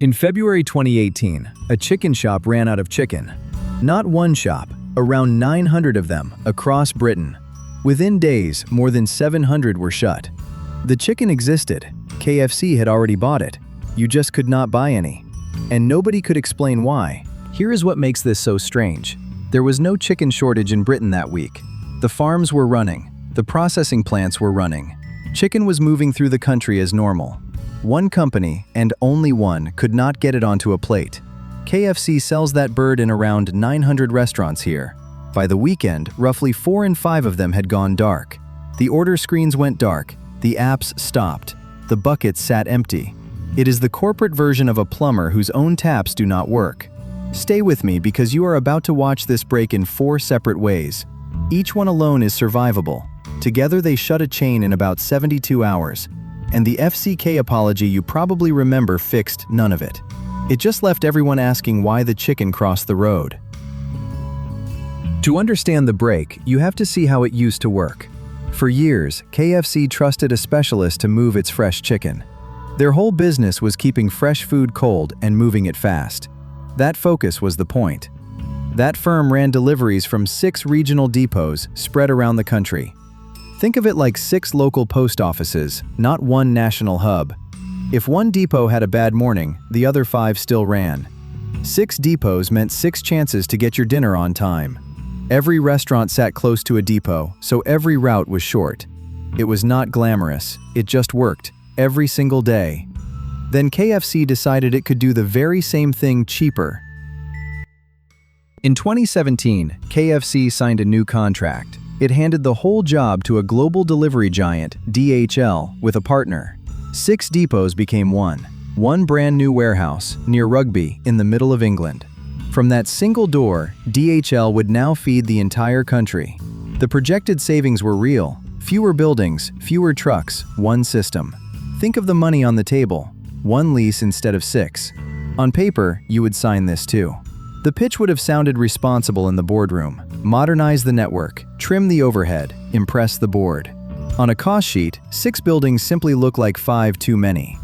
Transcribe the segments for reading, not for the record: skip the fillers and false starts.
In February 2018, a chicken shop ran out of chicken. Not one shop, around 900 of them across Britain. Within days, more than 700 were shut. The chicken existed. KFC had already bought it. You just could not buy any. And nobody could explain why. Here is what makes this so strange. There was no chicken shortage in Britain that week. The farms were running. The processing plants were running. Chicken was moving through the country as normal. One company, and only one, could not get it onto a plate. KFC sells that bird in around 900 restaurants here. By the weekend, roughly 4 in 5 of them had gone dark. The order screens went dark. The apps stopped. The buckets sat empty. It is the corporate version of a plumber whose own taps do not work. Stay with me because you are about to watch this break in 4 separate ways. Each one alone is survivable. Together they shut a chain in about 72 hours. And the FCK apology you probably remember fixed none of it. It just left everyone asking why the chicken crossed the road. To understand the break, you have to see how it used to work. For years, KFC trusted a specialist to move its fresh chicken. Their whole business was keeping fresh food cold and moving it fast. That focus was the point. That firm ran deliveries from 6 regional depots spread around the country. Think of it like 6 local post offices, not one national hub. If one depot had a bad morning, the other 5 still ran. 6 depots meant 6 chances to get your dinner on time. Every restaurant sat close to a depot, so every route was short. It was not glamorous, it just worked, every single day. Then KFC decided it could do the very same thing cheaper. In 2017, KFC signed a new contract. It handed the whole job to a global delivery giant, DHL, with a partner. 6 depots became one brand new warehouse near Rugby in the middle of England. From that single door, DHL would now feed the entire country. The projected savings were real. Fewer buildings, fewer trucks, one system. Think of the money on the table. 1 lease instead of 6. On paper, you would sign this too. The pitch would have sounded responsible in the boardroom. Modernize the network, trim the overhead, impress the board. On a cost sheet, 6 buildings simply look like 5 too many.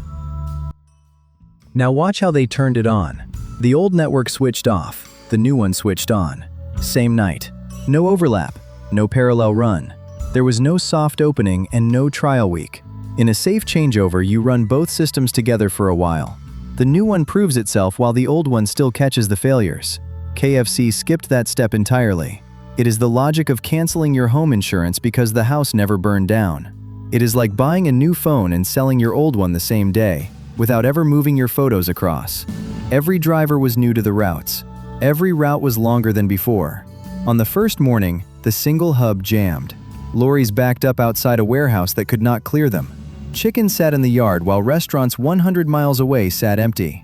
Now watch how they turned it on. The old network switched off, the new one switched on. Same night. No overlap, no parallel run. There was no soft opening and no trial week. In a safe changeover, you run both systems together for a while. The new one proves itself while the old one still catches the failures. KFC skipped that step entirely. It is the logic of canceling your home insurance because the house never burned down. It is like buying a new phone and selling your old one the same day, without ever moving your photos across. Every driver was new to the routes. Every route was longer than before. On the first morning, the single hub jammed. Lorries backed up outside a warehouse that could not clear them. Chickens sat in the yard while restaurants 100 miles away sat empty.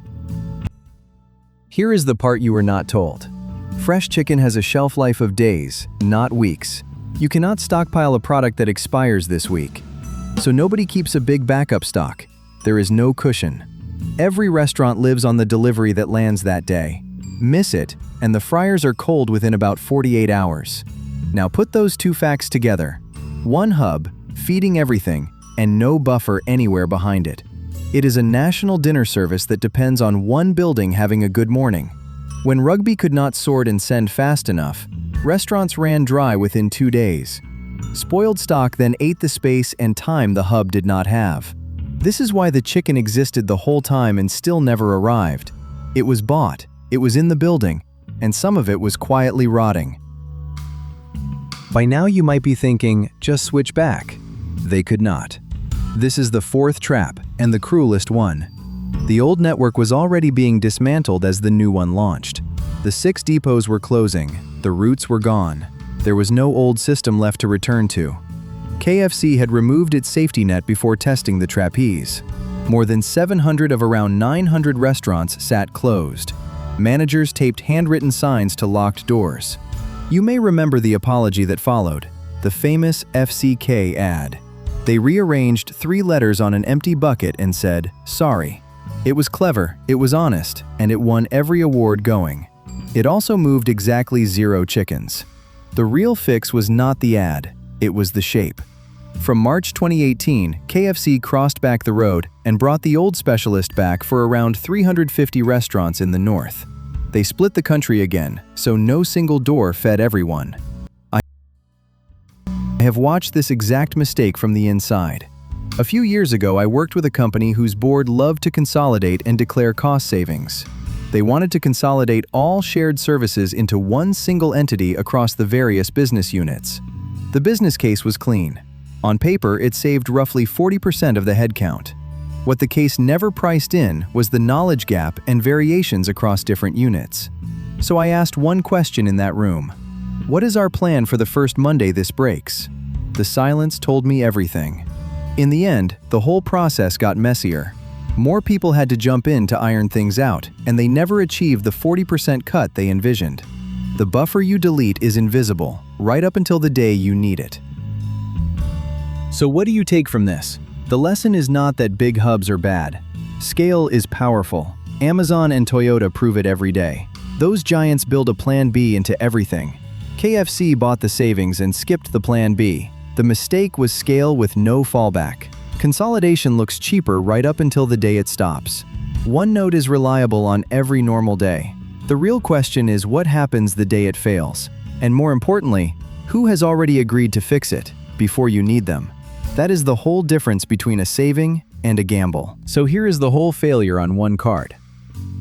Here is the part you were not told. Fresh chicken has a shelf life of days, not weeks. You cannot stockpile a product that expires this week. So nobody keeps a big backup stock. There is no cushion. Every restaurant lives on the delivery that lands that day. Miss it, and the fryers are cold within about 48 hours. Now put those 2 facts together. 1 hub, feeding everything, and no buffer anywhere behind it. It is a national dinner service that depends on 1 building having a good morning. When Rugby could not sort and send fast enough, restaurants ran dry within 2 days. Spoiled stock then ate the space and time the hub did not have. This is why the chicken existed the whole time and still never arrived. It was bought, it was in the building, and some of it was quietly rotting. By now you might be thinking, just switch back. They could not. This is the 4th trap, and the cruelest one. The old network was already being dismantled as the new one launched. The 6 depots were closing, the routes were gone. There was no old system left to return to. KFC had removed its safety net before testing the trapeze. More than 700 of around 900 restaurants sat closed. Managers taped handwritten signs to locked doors. You may remember the apology that followed, the famous FCK ad. They rearranged 3 letters on an empty bucket and said, "Sorry." It was clever, it was honest, and it won every award going. It also moved exactly 0 chickens. The real fix was not the ad, it was the shape. From March 2018, KFC crossed back the road and brought the old specialist back for around 350 restaurants in the north. They split the country again, so no single door fed everyone. I have watched this exact mistake from the inside. A few years ago, I worked with a company whose board loved to consolidate and declare cost savings. They wanted to consolidate all shared services into one single entity across the various business units. The business case was clean. On paper, it saved roughly 40% of the headcount. What the case never priced in was the knowledge gap and variations across different units. So I asked one question in that room. What is our plan for the first Monday this breaks? The silence told me everything. In the end, the whole process got messier. More people had to jump in to iron things out, and they never achieved the 40% cut they envisioned. The buffer you delete is invisible, right up until the day you need it. So what do you take from this? The lesson is not that big hubs are bad. Scale is powerful. Amazon and Toyota prove it every day. Those giants build a plan B into everything. KFC bought the savings and skipped the plan B. The mistake was scale with no fallback. Consolidation looks cheaper right up until the day it stops. One node is reliable on every normal day. The real question is what happens the day it fails? And more importantly, who has already agreed to fix it before you need them? That is the whole difference between a saving and a gamble. So here is the whole failure on one card.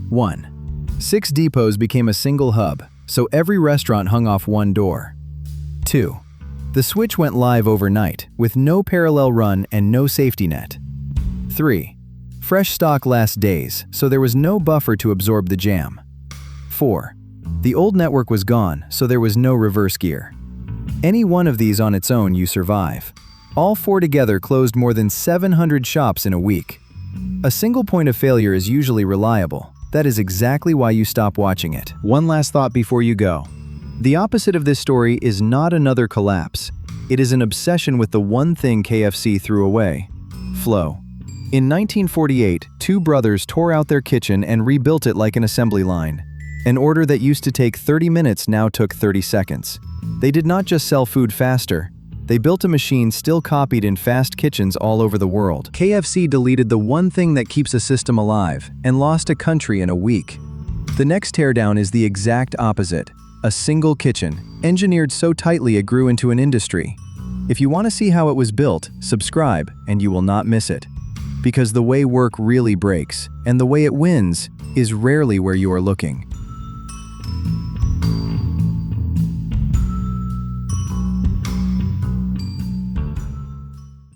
1. 6 depots became a single hub, so every restaurant hung off one door. 2. The switch went live overnight, with no parallel run and no safety net. 3. Fresh stock lasts days, so there was no buffer to absorb the jam. 4. The old network was gone, so there was no reverse gear. Any one of these on its own, you survive. All 4 together closed more than 700 shops in a week. A single point of failure is usually reliable. That is exactly why you stop watching it. One last thought before you go. The opposite of this story is not another collapse. It is an obsession with the one thing KFC threw away: flow. In 1948, 2 brothers tore out their kitchen and rebuilt it like an assembly line. An order that used to take 30 minutes now took 30 seconds. They did not just sell food faster. They built a machine still copied in fast kitchens all over the world. KFC deleted the one thing that keeps a system alive and lost a country in a week. The next teardown is the exact opposite: a single kitchen, engineered so tightly it grew into an industry. If you want to see how it was built, subscribe and you will not miss it. Because the way work really breaks, and the way it wins, is rarely where you are looking.